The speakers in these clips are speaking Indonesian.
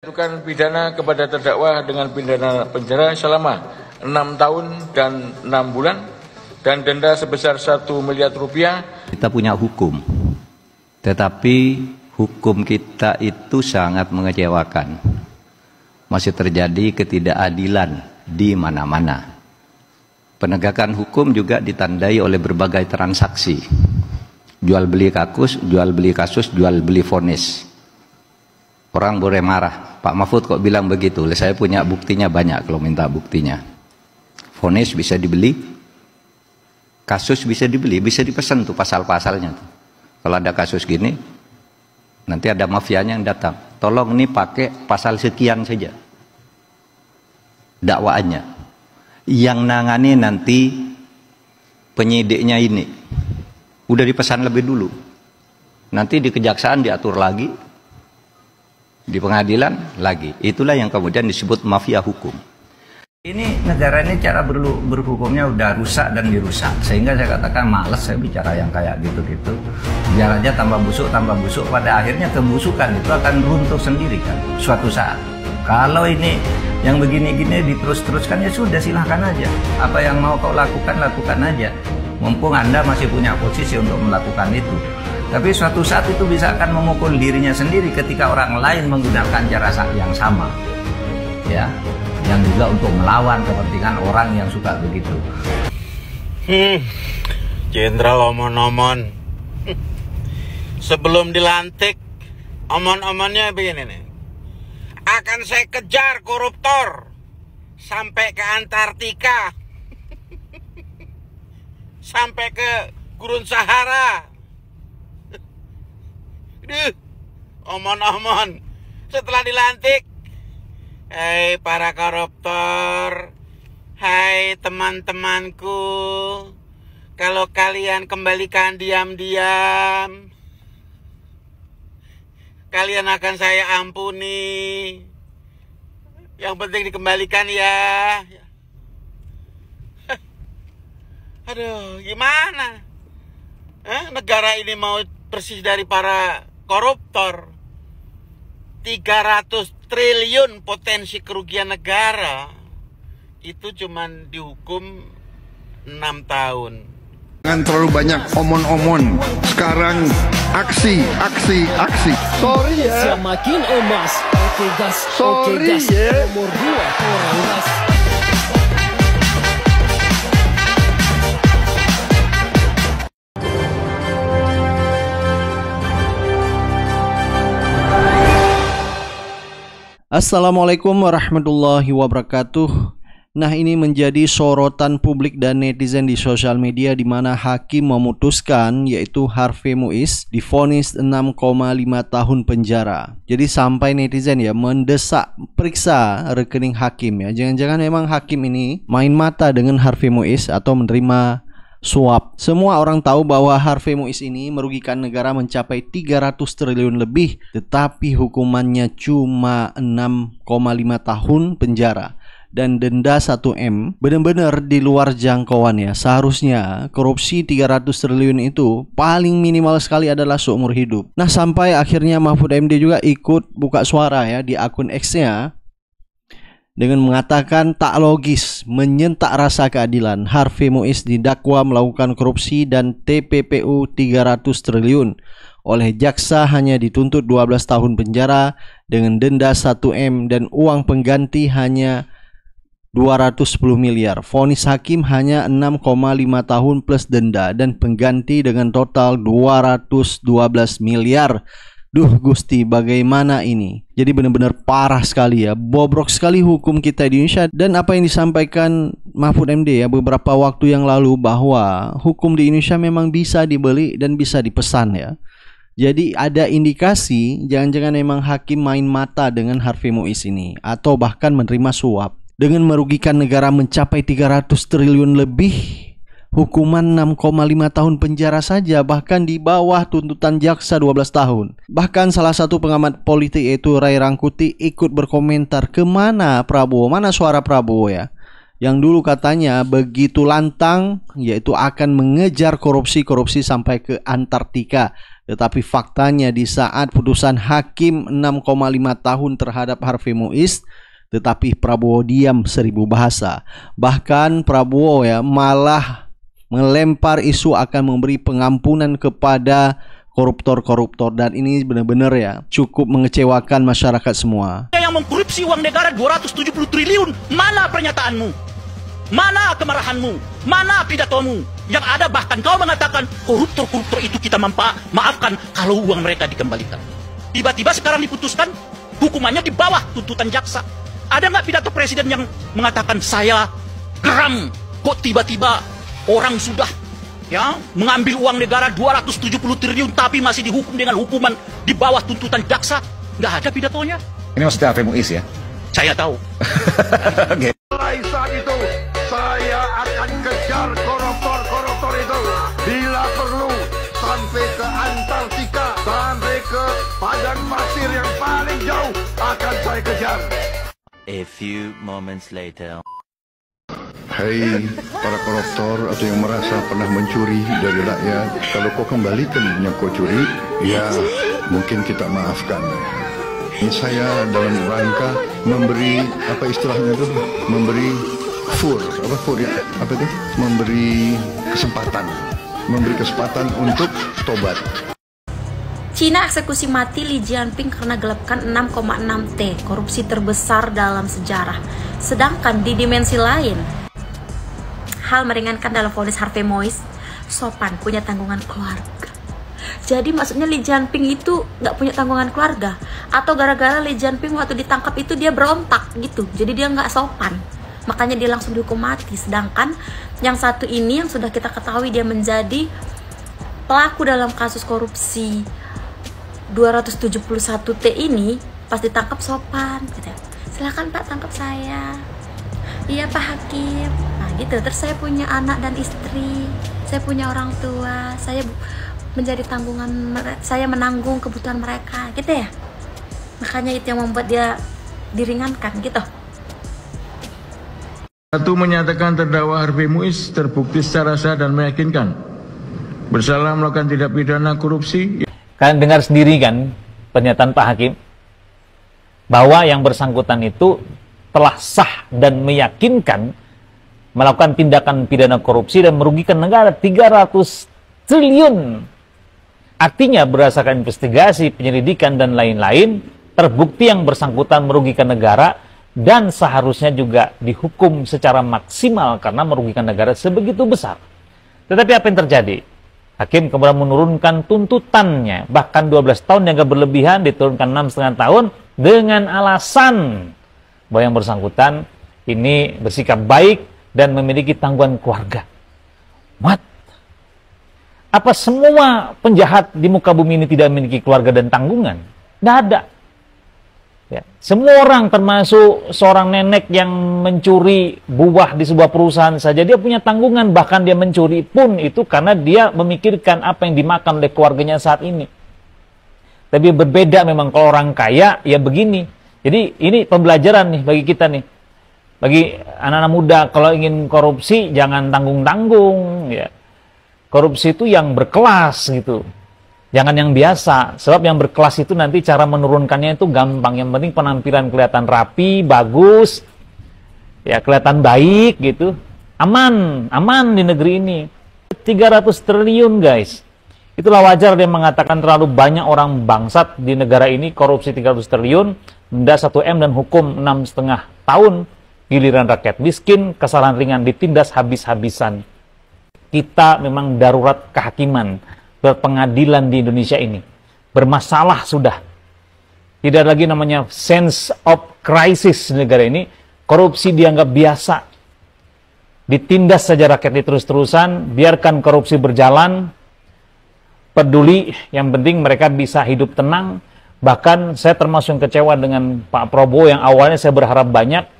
Menjatuhkan pidana kepada terdakwa dengan pidana penjara selama 6 tahun dan 6 bulan dan denda sebesar 1 miliar rupiah. Kita punya hukum, tetapi hukum kita itu sangat mengecewakan. Masih terjadi ketidakadilan di mana-mana. Penegakan hukum juga ditandai oleh berbagai transaksi. Jual beli kasus, jual beli vonis. Orang boleh marah, Pak Mahfud kok bilang begitu? Saya punya buktinya banyak kalau minta buktinya. Vonis bisa dibeli, kasus bisa dibeli, bisa dipesan tuh pasal-pasalnya. Kalau ada kasus gini, nanti ada mafianya yang datang. Tolong nih pakai pasal sekian saja dakwaannya. Yang nangani nanti penyidiknya ini. Udah dipesan lebih dulu. Nanti di kejaksaan diatur lagi, di pengadilan lagi. Itulah yang kemudian disebut mafia hukum. Ini negara ini cara berhukumnya udah rusak dan dirusak. Sehingga saya katakan males saya bicara yang kayak gitu-gitu. Biar aja tambah busuk. Pada akhirnya kebusukan itu akan runtuh sendiri kan suatu saat. Kalau ini yang begini-gini diterus-teruskan ya sudah, silahkan aja. Apa yang mau kau lakukan, lakukan aja. Mumpung Anda masih punya posisi untuk melakukan itu. Tapi suatu saat itu bisa akan memukul dirinya sendiri ketika orang lain menggunakan cara yang sama. Ya, yang juga untuk melawan kepentingan orang yang suka begitu. Jenderal omon-omon. Sebelum dilantik, omon-omonnya begini nih. Akan saya kejar koruptor sampai ke Antartika. Sampai ke Gurun Sahara. Omon-omon. Setelah dilantik, hai para koruptor, hai teman-temanku, kalau kalian kembalikan diam-diam, kalian akan saya ampuni. Yang penting dikembalikan ya. Aduh, gimana? Negara ini mau bersih dari para koruptor. 300 triliun potensi kerugian negara. Itu cuman dihukum 6 tahun. Jangan terlalu banyak omon-omon. Sekarang aksi. Sorry ya. Semakin emas. Oke gas. Sorry ya. Nomor 2 orang gas. Assalamualaikum warahmatullahi wabarakatuh. Nah, ini menjadi sorotan publik dan netizen di sosial media di mana hakim memutuskan yaitu Harvey Muiz divonis 6,5 tahun penjara. Jadi sampai netizen ya mendesak periksa rekening hakim ya. Jangan-jangan memang hakim ini main mata dengan Harvey Muiz atau menerima suap. Semua orang tahu bahwa Harvey Muiz ini merugikan negara mencapai 300 triliun lebih, tetapi hukumannya cuma 6,5 tahun penjara dan denda 1 M. Benar-benar di luar jangkauan ya. Seharusnya korupsi 300 triliun itu paling minimal sekali adalah seumur hidup. Nah, sampai akhirnya Mahfud MD juga ikut buka suara ya di akun X-nya dengan mengatakan tak logis, menyentak rasa keadilan. Harvey Muiz didakwa melakukan korupsi dan TPPU 300 triliun. Oleh jaksa hanya dituntut 12 tahun penjara dengan denda 1 M dan uang pengganti hanya 210 miliar. Vonis hakim hanya 6,5 tahun plus denda dan pengganti dengan total 212 miliar. Duh Gusti, bagaimana ini? Jadi benar-benar parah sekali ya. Bobrok sekali hukum kita di Indonesia. Dan apa yang disampaikan Mahfud MD ya beberapa waktu yang lalu bahwa hukum di Indonesia memang bisa dibeli dan bisa dipesan ya. Jadi ada indikasi jangan-jangan memang hakim main mata dengan Harvey Muiz ini atau bahkan menerima suap dengan merugikan negara mencapai 300 triliun lebih. Hukuman 6,5 tahun penjara saja, bahkan di bawah tuntutan jaksa 12 tahun. Bahkan salah satu pengamat politik yaitu Ray Rangkuti ikut berkomentar, kemana Prabowo, mana suara Prabowo ya, yang dulu katanya begitu lantang yaitu akan mengejar korupsi sampai ke Antartika Tetapi faktanya di saat putusan hakim 6,5 tahun terhadap Harvey Muiz, tetapi Prabowo diam 1000 bahasa. Bahkan Prabowo ya malah melempar isu akan memberi pengampunan kepada koruptor-koruptor, dan ini benar-benar ya cukup mengecewakan masyarakat semua. Yang mengkorupsi uang negara 270 triliun, mana pernyataanmu? Mana kemarahanmu? Mana pidatomu? Yang ada bahkan kau mengatakan koruptor-koruptor itu kita maafkan kalau uang mereka dikembalikan. Tiba-tiba sekarang diputuskan hukumannya di bawah tuntutan jaksa. Ada nggak pidato presiden yang mengatakan saya geram kok tiba-tiba orang sudah ya mengambil uang negara 270 triliun tapi masih dihukum dengan hukuman di bawah tuntutan jaksa? Nggak ada pidatonya. Ini maksudnya Harvey Muiz ya? Saya tahu. Okay. Mulai saat itu saya akan kejar koruptor-koruptor itu. Bila perlu sampai ke Antartika, sampai ke padang pasir yang paling jauh akan saya kejar. A few moments later. Hai para koruptor atau yang merasa pernah mencuri dari rakyat, kalau kau kembalikan yang kau curi, ya mungkin kita maafkan. Saya dalam rangka memberi apa istilahnya itu, memberi memberi kesempatan untuk tobat. Cina eksekusi mati Li Jianping karena gelapkan 6,6 T, korupsi terbesar dalam sejarah. Sedangkan di dimensi lain, hal meringankan dalam vonis Harvey Muiz, sopan, punya tanggungan keluarga. Jadi maksudnya Li Jianping itu nggak punya tanggungan keluarga, atau gara-gara Li Jianping waktu ditangkap itu dia berontak gitu, jadi dia nggak sopan, makanya dia langsung dihukum mati. Sedangkan yang satu ini yang sudah kita ketahui dia menjadi pelaku dalam kasus korupsi 271 T ini, pas ditangkap sopan gitu. Silakan Pak, tangkap saya. Iya Pak Hakim. Nah gitu. Terus saya punya anak dan istri, saya punya orang tua, saya menjadi tanggungan, saya menanggung kebutuhan mereka gitu ya. Makanya itu yang membuat dia diringankan gitu. Satu, menyatakan terdakwa Harvey Muiz terbukti secara sah dan meyakinkan bersalah melakukan tindak pidana korupsi. Kalian dengar sendiri kan pernyataan Pak Hakim bahwa yang bersangkutan itu telah sah dan meyakinkan melakukan tindakan pidana korupsi dan merugikan negara 300 triliun. Artinya berdasarkan investigasi, penyelidikan dan lain-lain, terbukti yang bersangkutan merugikan negara dan seharusnya juga dihukum secara maksimal karena merugikan negara sebegitu besar. Tetapi apa yang terjadi? Hakim kemudian menurunkan tuntutannya, bahkan 12 tahun yang agak berlebihan diturunkan 6,5 tahun dengan alasan bahwa yang bersangkutan ini bersikap baik dan memiliki tanggungan keluarga. What? Apa semua penjahat di muka bumi ini tidak memiliki keluarga dan tanggungan? Tidak ada. Ya. Semua orang, termasuk seorang nenek yang mencuri buah di sebuah perusahaan saja, dia punya tanggungan. Bahkan dia mencuri pun itu karena dia memikirkan apa yang dimakan oleh keluarganya saat ini. Tapi berbeda memang kalau orang kaya, ya begini. Jadi ini pembelajaran nih bagi kita nih. Bagi anak-anak muda, kalau ingin korupsi, jangan tanggung-tanggung. Ya. Korupsi itu yang berkelas gitu. Jangan yang biasa, sebab yang berkelas itu nanti cara menurunkannya itu gampang. Yang penting penampilan kelihatan rapi, bagus, ya kelihatan baik gitu. Aman di negeri ini. 300 triliun guys. Itulah wajar dia mengatakan terlalu banyak orang bangsat di negara ini, korupsi 300 triliun, denda 1M dan hukum 6,5 tahun. Giliran rakyat miskin, kesalahan ringan ditindas habis-habisan. Kita memang darurat kehakiman, berpengadilan di Indonesia ini. Bermasalah sudah. Tidak lagi namanya sense of crisis di negara ini. Korupsi dianggap biasa. Ditindas saja rakyat ini terus-terusan, biarkan korupsi berjalan. Peduli, yang penting mereka bisa hidup tenang. Bahkan saya termasuk yang kecewa dengan Pak Prabowo yang awalnya saya berharap banyak.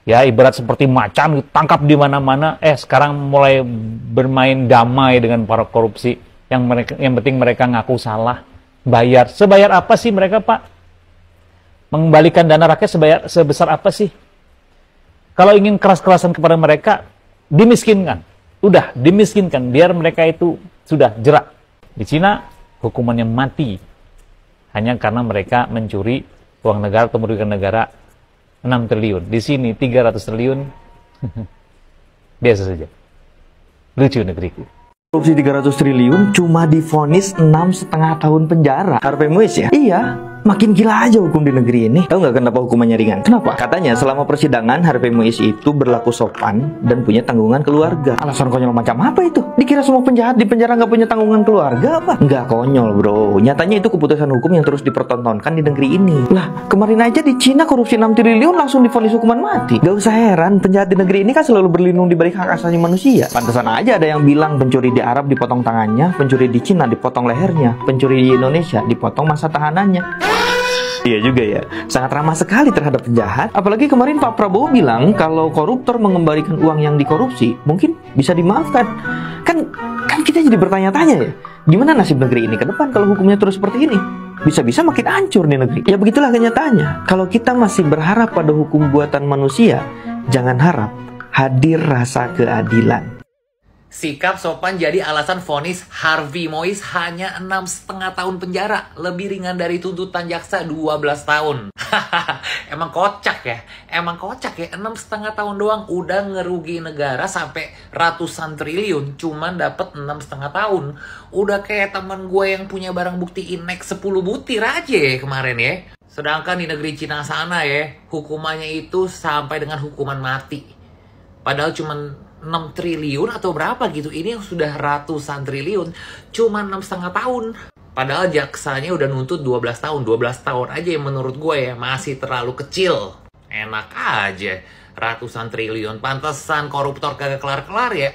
Ya ibarat seperti macan ditangkap di mana-mana, sekarang mulai bermain damai dengan para korupsi. Yang penting mereka ngaku salah, bayar. Sebayar apa sih mereka Pak? Mengembalikan dana rakyat sebesar apa sih? Kalau ingin keras-kerasan kepada mereka, dimiskinkan. Udah, dimiskinkan, biar mereka itu sudah jerak. Di Cina, hukumannya mati hanya karena mereka mencuri uang negara atau merugikan negara 6 triliun. Di sini 300 triliun biasa saja. Lucu negeriku. Korupsi 300 triliun cuma divonis 6,5 tahun penjara. Harvey Muiz ya? Iya. Makin gila aja hukum di negeri ini. Tahu nggak kenapa hukumannya ringan? Kenapa? Katanya selama persidangan Harvey Muiz itu berlaku sopan dan punya tanggungan keluarga. Alasan konyol macam apa itu? Dikira semua penjahat di penjara nggak punya tanggungan keluarga apa? Nggak konyol bro. Nyatanya itu keputusan hukum yang terus dipertontonkan di negeri ini. Lah kemarin aja di Cina korupsi 6 triliun langsung divonis hukuman mati. Gak usah heran, penjahat di negeri ini kan selalu berlindung di balik hak asasi manusia. Pantesan aja ada yang bilang pencuri di Arab dipotong tangannya, pencuri di Cina dipotong lehernya, pencuri di Indonesia dipotong masa tahanannya. Iya juga ya, sangat ramah sekali terhadap penjahat. Apalagi kemarin Pak Prabowo bilang kalau koruptor mengembalikan uang yang dikorupsi mungkin bisa dimaafkan. Kan kita jadi bertanya-tanya ya, gimana nasib negeri ini ke depan kalau hukumnya terus seperti ini? Bisa-bisa makin hancur nih negeri. Ya begitulah kenyataannya. Kalau kita masih berharap pada hukum buatan manusia, jangan harap hadir rasa keadilan. Sikap sopan jadi alasan vonis Harvey Muiz hanya 6,5 tahun penjara. Lebih ringan dari tuntutan jaksa 12 tahun. Emang kocak ya? Emang kocak ya? 6,5 tahun doang udah ngerugi negara sampai ratusan triliun. Cuman dapet 6,5 tahun. Udah kayak temen gue yang punya barang bukti Inex 10 butir aja ya kemarin ya. Sedangkan di negeri Cina sana ya, hukumannya itu sampai dengan hukuman mati. Padahal cuman 6 triliun atau berapa gitu. Ini yang sudah ratusan triliun cuma 6,5 tahun. Padahal jaksanya udah nuntut 12 tahun. 12 tahun aja yang menurut gue ya masih terlalu kecil. Enak aja ratusan triliun. Pantesan koruptor kagak kelar-kelar ya.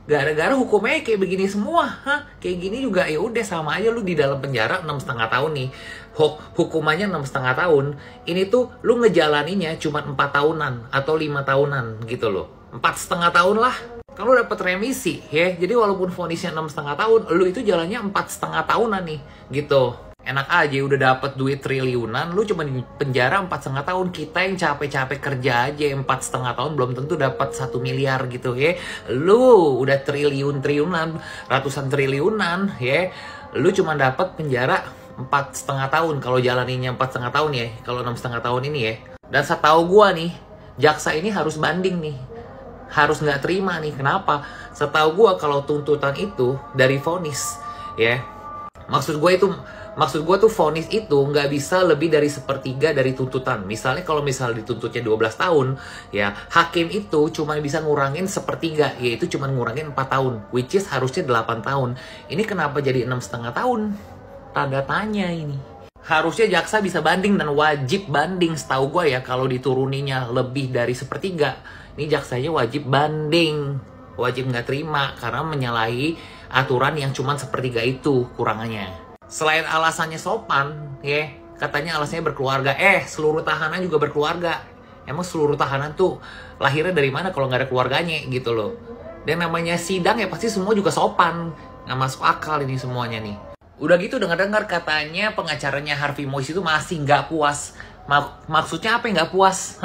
Gara-gara hukumnya kayak begini semua. Kayak gini juga ya udah sama aja lu di dalam penjara 6,5 tahun nih. Hukumannya 6,5 tahun. Ini tuh lu ngejalaninya cuma 4 tahunan atau 5 tahunan gitu loh. 4,5 tahun lah. Kan lu dapet remisi ya. Jadi walaupun vonisnya 6,5 tahun, lu itu jalannya 4,5 tahunan nih gitu. Enak aja udah dapet duit triliunan, lu cuma di penjara 4,5 tahun. Kita yang capek-capek kerja aja 4,5 tahun belum tentu dapat 1 miliar gitu ya. Lu udah triliunan, ratusan triliunan ya. Lu cuma dapat penjara 4,5 tahun kalau jalaninya 4,5 tahun ya. Kalau 6,5 tahun ini ya. Dan setahu gua nih, jaksa ini harus banding nih. Harus nggak terima nih. Kenapa? Setahu gue kalau tuntutan itu dari vonis ya, maksud gue tuh vonis itu nggak bisa lebih dari 1/3 dari tuntutan. Misalnya kalau dituntutnya 12 tahun ya, hakim itu cuma bisa ngurangin 1/3, yaitu cuma ngurangin 4 tahun, which is harusnya 8 tahun. Ini kenapa jadi 6,5 tahun? Tanda tanya ini. Harusnya jaksa bisa banding dan wajib banding setahu gue ya. Kalau dituruninya lebih dari 1/3, ini jaksanya wajib banding, wajib nggak terima karena menyalahi aturan yang cuma 1/3 itu kurangannya. Selain alasannya sopan, ya katanya alasannya berkeluarga. Seluruh tahanan juga berkeluarga. Emang seluruh tahanan tuh lahirnya dari mana kalau nggak ada keluarganya gitu loh. Dan namanya sidang ya pasti semua juga sopan. Nggak masuk akal ini semuanya nih. Udah gitu dengar-dengar katanya pengacaranya Harvey Muiz itu masih nggak puas. Maksudnya apa yang nggak puas?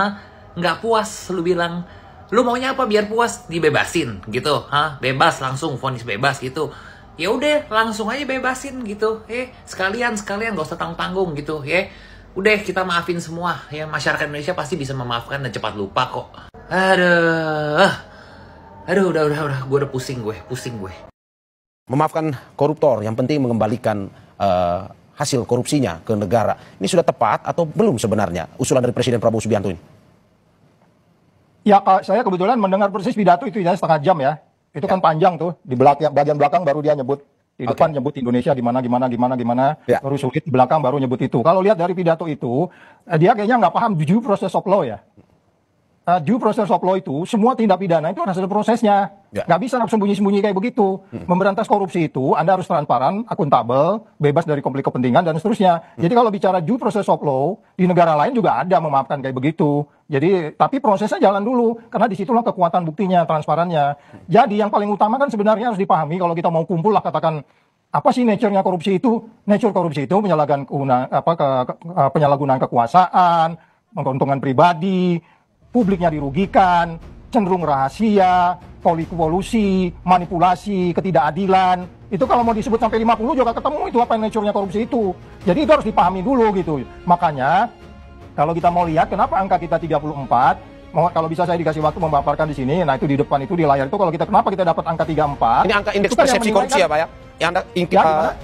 Nggak puas, lu bilang. Lu maunya apa biar puas? Dibebasin gitu. Bebas langsung, vonis bebas gitu. Ya udah langsung aja bebasin gitu. Sekalian gak usah tanggung-tanggung gitu ya. Udah kita maafin semua ya. Masyarakat Indonesia pasti bisa memaafkan dan cepat lupa kok. Aduh udah gue udah pusing gue. Memaafkan koruptor, yang penting mengembalikan hasil korupsinya ke negara. Ini sudah tepat atau belum sebenarnya usulan dari Presiden Prabowo Subianto ini? Ya, saya kebetulan mendengar persis pidato itu ya setengah jam ya. Itu kan panjang tuh. Di bagian belakang baru dia nyebut. Di depan nyebut Indonesia gimana. Baru sulit di belakang baru nyebut itu. Kalau lihat dari pidato itu, dia kayaknya nggak paham due process of law ya. Due process of law itu, semua tindak pidana itu harus ada prosesnya. Nggak bisa sembunyi-sembunyi kayak begitu. Memberantas korupsi itu, Anda harus transparan, akuntabel, bebas dari konflik kepentingan, dan seterusnya. Jadi kalau bicara due process of law, di negara lain juga ada memaafkan kayak begitu. Jadi, tapi prosesnya jalan dulu, karena disitulah kekuatan buktinya, transparannya. Jadi yang paling utama kan sebenarnya harus dipahami, kalau kita mau kumpul lah katakan, apa sih nature-nya korupsi itu? Nature korupsi itu penyalahgunaan kekuasaan, menguntungkan pribadi, publiknya dirugikan, cenderung rahasia, kolusi, manipulasi, ketidakadilan. Itu kalau mau disebut sampai 50 juga ketemu itu apa nature-nya korupsi itu. Jadi itu harus dipahami dulu gitu. Makanya kalau kita mau lihat kenapa angka kita 34, kalau bisa saya dikasih waktu memaparkan di sini, nah itu di depan itu di layar itu kalau kita kenapa kita dapat angka 34? Ini angka indeks persepsi korupsi ya Pak ya?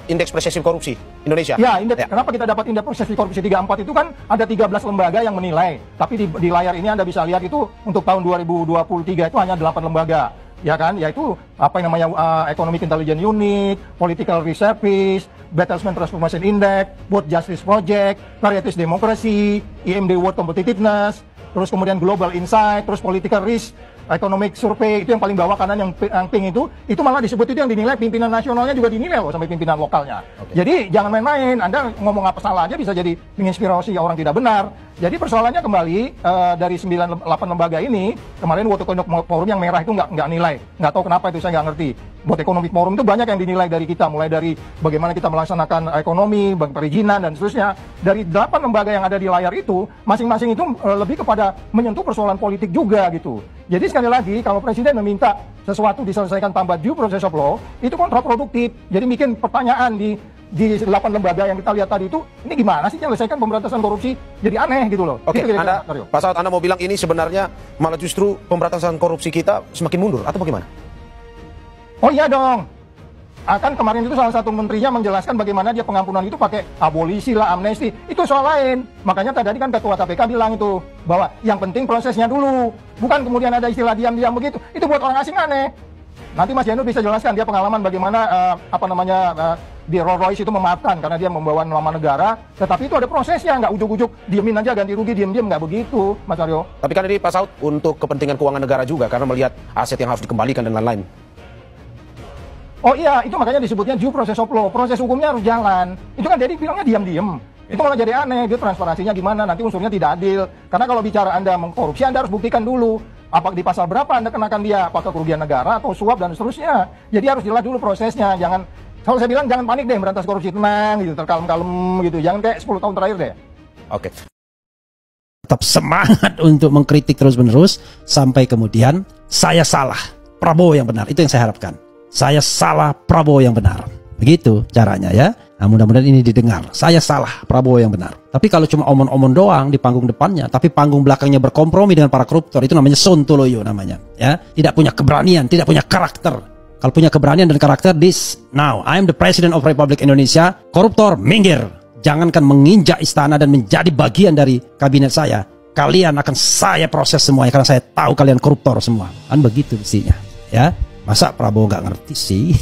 Indeks persepsi korupsi Indonesia. Ya, kenapa kita dapat indeks persepsi korupsi 34 itu kan ada 13 lembaga yang menilai. Tapi di layar ini Anda bisa lihat itu untuk tahun 2023 itu hanya 8 lembaga. Ya kan, yaitu apa yang namanya Economic Intelligence Unit, Political Research Service, Bertelsmann Transformation Index, World Justice Project, Varieties Democracy, IMD World Competitiveness, terus kemudian Global Insight, terus Political Risk, Economic Survey, itu yang paling bawah kanan yang pink itu malah disebut itu yang dinilai pimpinan nasionalnya juga dinilai loh sampai pimpinan lokalnya. Jadi jangan main-main, Anda ngomong apa salah aja bisa jadi menginspirasi orang tidak benar. Jadi persoalannya kembali dari 8 lembaga ini, kemarin World Economic Forum yang merah itu nggak nilai, nggak tahu kenapa itu saya nggak ngerti. World Economic Forum itu banyak yang dinilai dari kita, mulai dari bagaimana kita melaksanakan ekonomi, perizinan dan seterusnya. Dari 8 lembaga yang ada di layar itu, masing-masing itu lebih kepada menyentuh persoalan politik juga gitu. Jadi sekali lagi kalau Presiden meminta sesuatu diselesaikan tanpa due process of law, itu kontraproduktif. Jadi bikin pertanyaan di 8 lembaga yang kita lihat tadi itu, ini gimana sih menyelesaikan pemberantasan korupsi? Jadi aneh gitu loh. Oke, Pak Saud, Anda mau bilang ini sebenarnya malah justru pemberantasan korupsi kita semakin mundur atau bagaimana? Oh iya dong. Kan kemarin itu salah satu menterinya menjelaskan bagaimana dia pengampunan itu pakai abolisi lah, amnesti. Itu soal lain. Makanya tadi kan Ketua KPK bilang itu bahwa yang penting prosesnya dulu. Bukan kemudian ada istilah diam-diam begitu. Itu buat orang asing aneh. Nanti Mas Janu bisa jelaskan dia pengalaman bagaimana di Rolls Royce itu memaafkan karena dia membawa nama negara. Tetapi itu ada prosesnya, nggak ujuk-ujuk diemin aja ganti rugi, diem-diem, nggak begitu, Mas Aryo. Tapi kan ini Pak Saud untuk kepentingan keuangan negara juga karena melihat aset yang harus dikembalikan dan lain-lain. Oh iya, itu makanya disebutnya due process of law. Proses hukumnya harus jalan. Itu kan jadi bilangnya diam-diam. Itu malah jadi aneh. Dia transparansinya gimana? Nanti unsurnya tidak adil. Karena kalau bicara Anda mengkorupsi, Anda harus buktikan dulu. Apakah di pasal berapa Anda kenakan dia? Apakah kerugian negara atau suap dan seterusnya. Jadi harus jelas dulu prosesnya. Jangan, kalau saya bilang jangan panik deh berantas korupsi. Tenang gitu, terkalem-kalem gitu. Jangan kayak 10 tahun terakhir deh. Oke. Tetap semangat untuk mengkritik terus-menerus sampai kemudian saya salah, Prabowo yang benar. Itu yang saya harapkan. Saya salah, Prabowo yang benar. Begitu caranya ya. Nah, mudah-mudahan ini didengar. Saya salah, Prabowo yang benar. Tapi kalau cuma omong-omong doang di panggung depannya, tapi panggung belakangnya berkompromi dengan para koruptor, itu namanya sontoloyo namanya. Ya, tidak punya keberanian, tidak punya karakter. Kalau punya keberanian dan karakter, now I am the President of Republic Indonesia. Koruptor minggir. Jangankan menginjak istana dan menjadi bagian dari kabinet saya. Kalian akan saya proses semuanya karena saya tahu kalian koruptor semua. Kan begitu mestinya. Ya. Masa Prabowo nggak ngerti sih?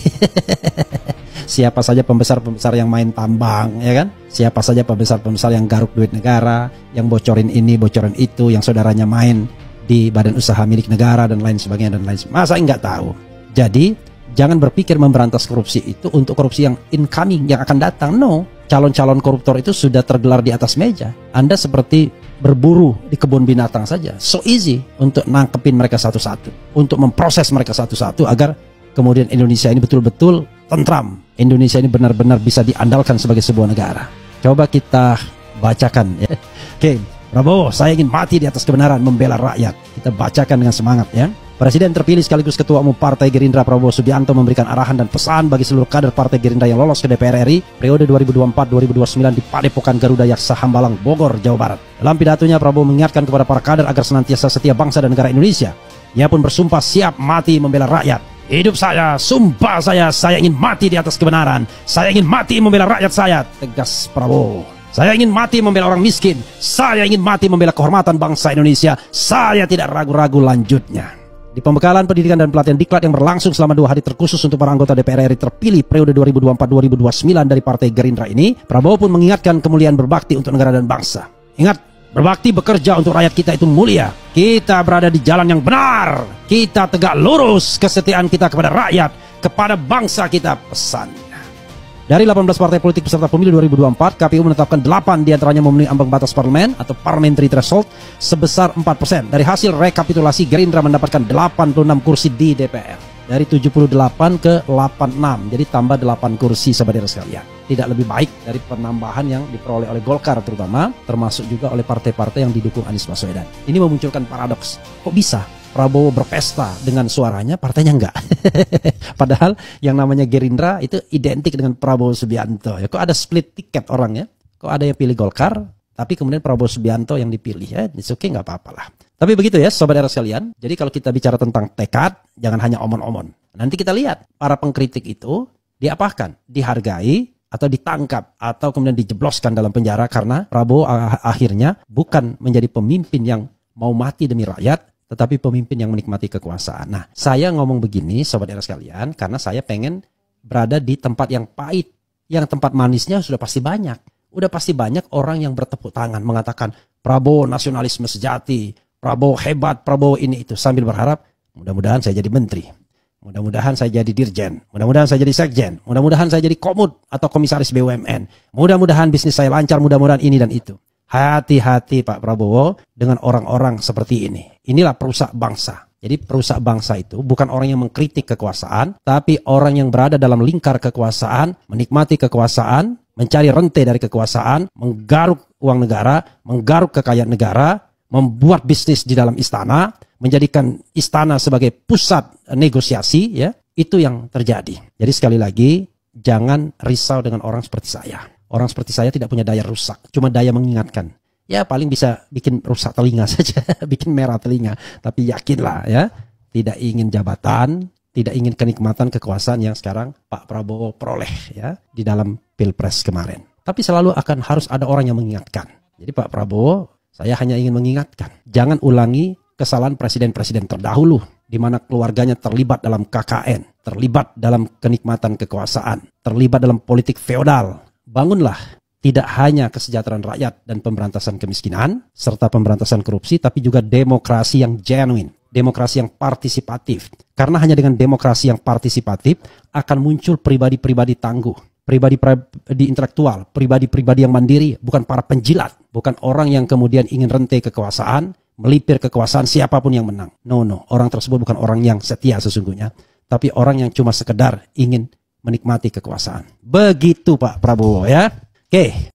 Siapa saja pembesar-pembesar yang main tambang, ya kan? Siapa saja pembesar-pembesar yang garuk duit negara, yang bocorin ini, bocorin itu, yang saudaranya main di badan usaha milik negara dan lain sebagainya dan lain sebagainya. Masa nggak tahu? Jadi jangan berpikir memberantas korupsi itu untuk korupsi yang incoming, yang akan datang. No, calon-calon koruptor itu sudah tergelar di atas meja. Anda seperti berburu di kebun binatang saja. So easy untuk nangkepin mereka satu-satu, untuk memproses mereka satu-satu agar kemudian Indonesia ini betul-betul tentram. Indonesia ini benar-benar bisa diandalkan sebagai sebuah negara. Coba kita bacakan ya. Oke, Prabowo, saya ingin mati di atas kebenaran, membela rakyat. Kita bacakan dengan semangat ya. Presiden terpilih sekaligus Ketua Umum Partai Gerindra Prabowo Subianto memberikan arahan dan pesan bagi seluruh kader Partai Gerindra yang lolos ke DPR RI periode 2024-2029 di Padepokan Garuda Yaksa Hambalang, Bogor, Jawa Barat. Dalam pidatonya, Prabowo mengingatkan kepada para kader agar senantiasa setia bangsa dan negara Indonesia. Ia pun bersumpah siap mati membela rakyat. Hidup saya, sumpah saya ingin mati di atas kebenaran. Saya ingin mati membela rakyat saya, tegas Prabowo. Saya ingin mati membela orang miskin. Saya ingin mati membela kehormatan bangsa Indonesia. Saya tidak ragu-ragu lanjutnya. Di pembekalan pendidikan dan pelatihan diklat yang berlangsung selama 2 hari terkhusus untuk para anggota DPR RI terpilih periode 2024-2029 dari Partai Gerindra ini, Prabowo pun mengingatkan kemuliaan berbakti untuk negara dan bangsa. Ingat, berbakti bekerja untuk rakyat kita itu mulia. Kita berada di jalan yang benar. Kita tegak lurus kesetiaan kita kepada rakyat, kepada bangsa kita, pesannya. Dari 18 partai politik peserta pemilu 2024, KPU menetapkan 8 diantaranya memenuhi ambang batas parlemen atau parliamentary threshold sebesar 4%. Dari hasil rekapitulasi, Gerindra mendapatkan 86 kursi di DPR. Dari 78 ke 86, jadi tambah 8 kursi saudara sekalian. Tidak lebih baik dari penambahan yang diperoleh oleh Golkar terutama, termasuk juga oleh partai-partai yang didukung Anies Baswedan. Ini memunculkan paradoks. Kok bisa Prabowo berpesta dengan suaranya, partainya enggak. Padahal yang namanya Gerindra itu identik dengan Prabowo Subianto. Ya, kok ada split tiket orang ya? Kok ada yang pilih Golkar, tapi kemudian Prabowo Subianto yang dipilih ya? It's okay, nggak apa-apa lah. Tapi begitu ya, sobat era sekalian. Jadi kalau kita bicara tentang tekad, jangan hanya omon-omon. Nanti kita lihat para pengkritik itu diapakan, dihargai atau ditangkap atau kemudian dijebloskan dalam penjara karena Prabowo akhirnya bukan menjadi pemimpin yang mau mati demi rakyat, tetapi pemimpin yang menikmati kekuasaan. Nah, saya ngomong begini sobat era sekalian karena saya pengen berada di tempat yang pahit, yang tempat manisnya sudah pasti banyak. Udah pasti banyak orang yang bertepuk tangan mengatakan Prabowo nasionalisme sejati, Prabowo hebat, Prabowo ini itu, sambil berharap mudah-mudahan saya jadi menteri. Mudah-mudahan saya jadi dirjen, mudah-mudahan saya jadi sekjen, mudah-mudahan saya jadi komut atau komisaris BUMN, mudah-mudahan bisnis saya lancar, mudah-mudahan ini dan itu. Hati-hati Pak Prabowo dengan orang-orang seperti ini. Inilah perusak bangsa. Jadi perusak bangsa itu bukan orang yang mengkritik kekuasaan, tapi orang yang berada dalam lingkar kekuasaan, menikmati kekuasaan, mencari rantai dari kekuasaan, menggaruk uang negara, menggaruk kekayaan negara, membuat bisnis di dalam istana, menjadikan istana sebagai pusat negosiasi, ya, itu yang terjadi. Jadi sekali lagi, jangan risau dengan orang seperti saya. Orang seperti saya tidak punya daya rusak, cuma daya mengingatkan. Ya paling bisa bikin rusak telinga saja, bikin merah telinga. Tapi yakinlah ya, tidak ingin jabatan, tidak ingin kenikmatan kekuasaan yang sekarang Pak Prabowo peroleh ya di dalam Pilpres kemarin. Tapi selalu akan harus ada orang yang mengingatkan. Jadi Pak Prabowo, saya hanya ingin mengingatkan, jangan ulangi kesalahan presiden-presiden terdahulu di mana keluarganya terlibat dalam KKN, terlibat dalam kenikmatan kekuasaan, terlibat dalam politik feodal. Bangunlah tidak hanya kesejahteraan rakyat dan pemberantasan kemiskinan serta pemberantasan korupsi, tapi juga demokrasi yang genuine, demokrasi yang partisipatif. Karena hanya dengan demokrasi yang partisipatif akan muncul pribadi-pribadi tangguh, pribadi-pribadi intelektual, pribadi-pribadi yang mandiri, bukan para penjilat, bukan orang yang kemudian ingin rentai kekuasaan, melipir kekuasaan siapapun yang menang. No, orang tersebut bukan orang yang setia sesungguhnya, tapi orang yang cuma sekedar ingin menikmati kekuasaan. Begitu Pak Prabowo ya. Oke,